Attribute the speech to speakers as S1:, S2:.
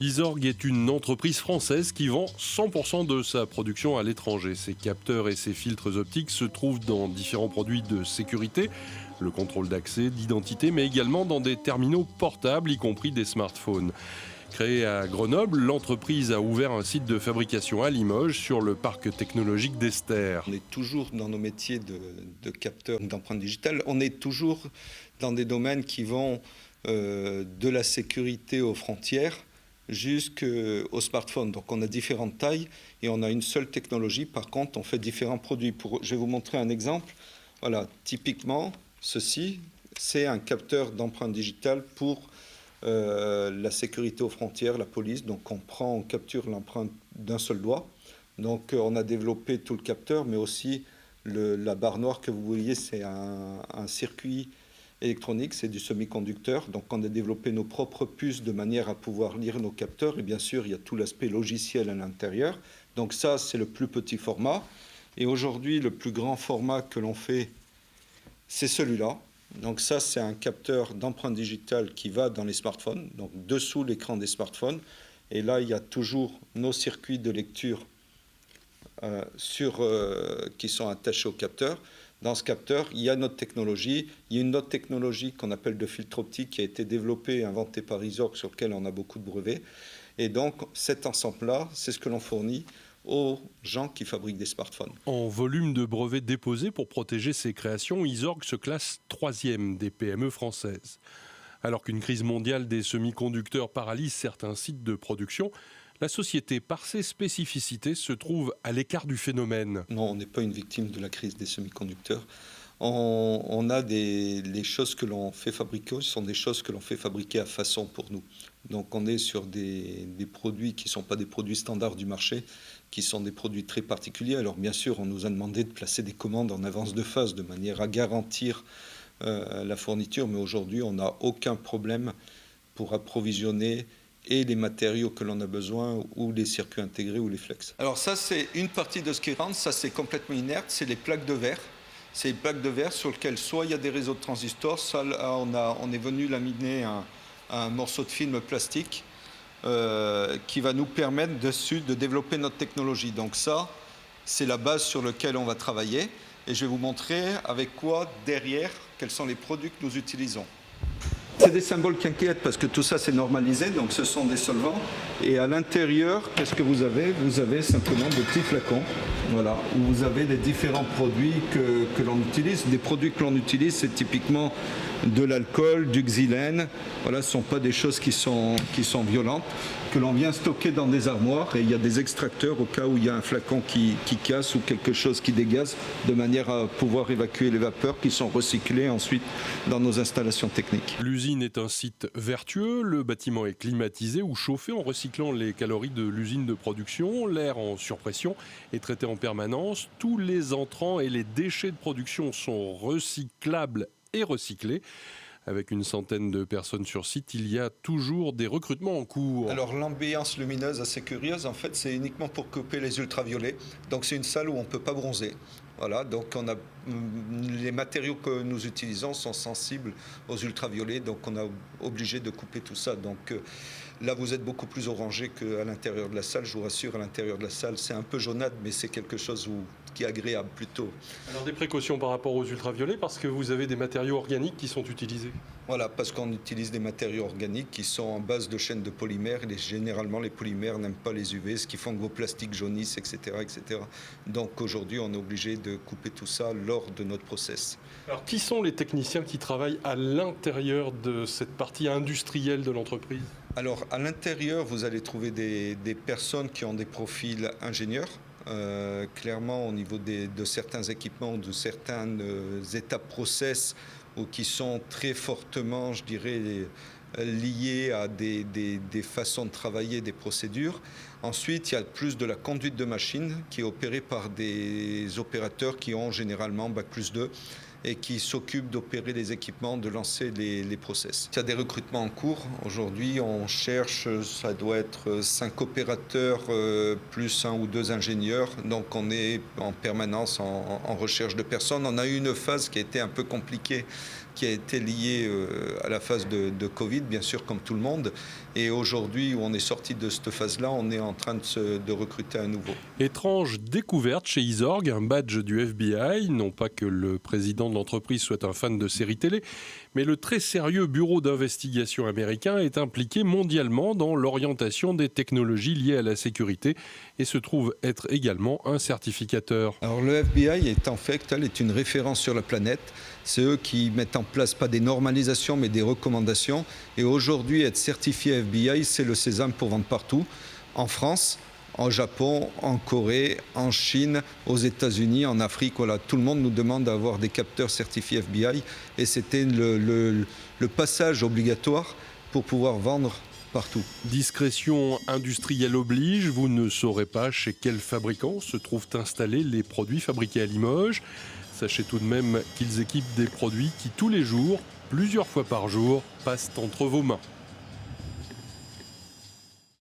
S1: Isorg est une entreprise française qui vend 100% de sa production à l'étranger. Ses capteurs et ses filtres optiques se trouvent dans différents produits de sécurité, le contrôle d'accès, d'identité, mais également dans des terminaux portables, y compris des smartphones. Créée à Grenoble, l'entreprise a ouvert un site de fabrication à Limoges sur le parc technologique d'Esther.
S2: On est toujours dans nos métiers de capteurs d'empreintes digitales. On est toujours dans des domaines qui vont de la sécurité aux frontières jusqu'au smartphone. Donc on a différentes tailles et on a une seule technologie. Par contre, on fait différents produits. Je vais vous montrer un exemple. Voilà, typiquement, ceci, c'est un capteur d'empreinte digitale pour la sécurité aux frontières, la police. Donc on capture l'empreinte d'un seul doigt. Donc on a développé tout le capteur, mais aussi la barre noire que vous voyez, c'est un circuit électronique, c'est du semi-conducteur. Donc on a développé nos propres puces de manière à pouvoir lire nos capteurs. Et bien sûr, il y a tout l'aspect logiciel à l'intérieur. Donc ça, c'est le plus petit format. Et aujourd'hui, le plus grand format que l'on fait, c'est celui-là. Donc ça, c'est un capteur d'empreinte digitale qui va dans les smartphones, donc dessous l'écran des smartphones. Et là, il y a toujours nos circuits de lecture qui sont attachés au capteur. Dans ce capteur, il y a notre technologie. Il y a une autre technologie qu'on appelle de filtre optique qui a été développée et inventée par Isorg, sur lequel on a beaucoup de brevets. Et donc, cet ensemble-là, c'est ce que l'on fournit aux gens qui fabriquent des smartphones.
S1: En volume de brevets déposés pour protéger ses créations, Isorg se classe 3e des PME françaises. Alors qu'une crise mondiale des semi-conducteurs paralyse certains sites de production, la société, par ses spécificités, se trouve à l'écart du phénomène.
S2: Non, on n'est pas une victime de la crise des semi-conducteurs. On a les choses que l'on fait fabriquer, ce sont des choses que l'on fait fabriquer à façon pour nous. Donc on est sur des produits qui ne sont pas des produits standards du marché, qui sont des produits très particuliers. Alors bien sûr, on nous a demandé de placer des commandes en avance de phase de manière à garantir la fourniture, mais aujourd'hui, on n'a aucun problème pour approvisionner et les matériaux que l'on a besoin, ou les circuits intégrés, ou les flex. Alors ça, c'est une partie de ce qui rentre, ça c'est complètement inerte, c'est les plaques de verre. C'est les plaques de verre sur lesquelles soit il y a des réseaux de transistors, soit là, on est venu laminer un morceau de film plastique qui va nous permettre dessus de développer notre technologie. Donc ça, c'est la base sur laquelle on va travailler. Et je vais vous montrer avec quoi, derrière, quels sont les produits que nous utilisons. C'est des symboles qui inquiètent parce que tout ça c'est normalisé, donc ce sont des solvants. Et à l'intérieur, qu'est-ce que vous avez ? Vous avez simplement des petits flacons, voilà, où vous avez les différents produits que l'on utilise. Des produits que l'on utilise, c'est typiquement de l'alcool, du xylène. Voilà, ce ne sont pas des choses qui sont violentes, que l'on vient stocker dans des armoires, et il y a des extracteurs au cas où il y a un flacon qui casse ou quelque chose qui dégaze, de manière à pouvoir évacuer les vapeurs qui sont recyclées ensuite dans nos installations techniques.
S1: L'usine est un site vertueux, le bâtiment est climatisé ou chauffé en recyclant les calories de l'usine de production, l'air en surpression est traité en permanence, tous les entrants et les déchets de production sont recyclables et recyclés. Avec une centaine de personnes sur site, il y a toujours des recrutements en cours.
S2: Alors l'ambiance lumineuse assez curieuse, en fait, c'est uniquement pour couper les ultraviolets. Donc c'est une salle où on ne peut pas bronzer. Voilà, donc les matériaux que nous utilisons sont sensibles aux ultraviolets, donc on est obligé de couper tout ça. Donc là, vous êtes beaucoup plus orangé qu'à l'intérieur de la salle. Je vous rassure, à l'intérieur de la salle, c'est un peu jaunâtre, mais c'est quelque chose qui est agréable plutôt. Alors
S1: des précautions par rapport aux ultraviolets, parce que vous avez des matériaux organiques qui sont utilisés.
S2: Voilà, parce qu'on utilise des matériaux organiques qui sont en base de chaînes de polymères. Et généralement, les polymères n'aiment pas les UV, ce qui fait que vos plastiques jaunissent, etc., etc. Donc aujourd'hui, on est obligé de couper tout ça lors de notre process.
S1: Alors, qui sont les techniciens qui travaillent à l'intérieur de cette partie industrielle de l'entreprise ?
S2: Alors, à l'intérieur, vous allez trouver des personnes qui ont des profils ingénieurs. Clairement, au niveau de certains équipements, de certaines étapes process, ou qui sont très fortement, je dirais, liées à des façons de travailler, des procédures. Ensuite, il y a plus de la conduite de machine qui est opérée par des opérateurs qui ont généralement Bac+2 et qui s'occupent d'opérer les équipements, de lancer les process. Il y a des recrutements en cours. Aujourd'hui, on cherche, ça doit être 5 opérateurs plus 1 ou 2 ingénieurs. Donc on est en permanence en recherche de personnes. On a eu une phase qui a été un peu compliquée qui a été lié à la phase de Covid, bien sûr, comme tout le monde. Et aujourd'hui, où on est sorti de cette phase-là, on est en train de recruter à nouveau.
S1: Étrange découverte chez Isorg, un badge du FBI. Non pas que le président de l'entreprise soit un fan de séries télé, mais le très sérieux bureau d'investigation américain est impliqué mondialement dans l'orientation des technologies liées à la sécurité et se trouve être également un certificateur.
S2: Alors le FBI est une référence sur la planète. C'est eux qui mettent en place pas des normalisations mais des recommandations. Et aujourd'hui, être certifié FBI, c'est le sésame pour vendre partout. En France, en Japon, en Corée, en Chine, aux États-Unis, en Afrique. Voilà, tout le monde nous demande d'avoir des capteurs certifiés FBI. Et c'était le passage obligatoire pour pouvoir vendre partout.
S1: Discrétion industrielle oblige, vous ne saurez pas chez quel fabricant se trouvent installés les produits fabriqués à Limoges. Sachez tout de même qu'ils équipent des produits qui tous les jours, plusieurs fois par jour, passent entre vos mains.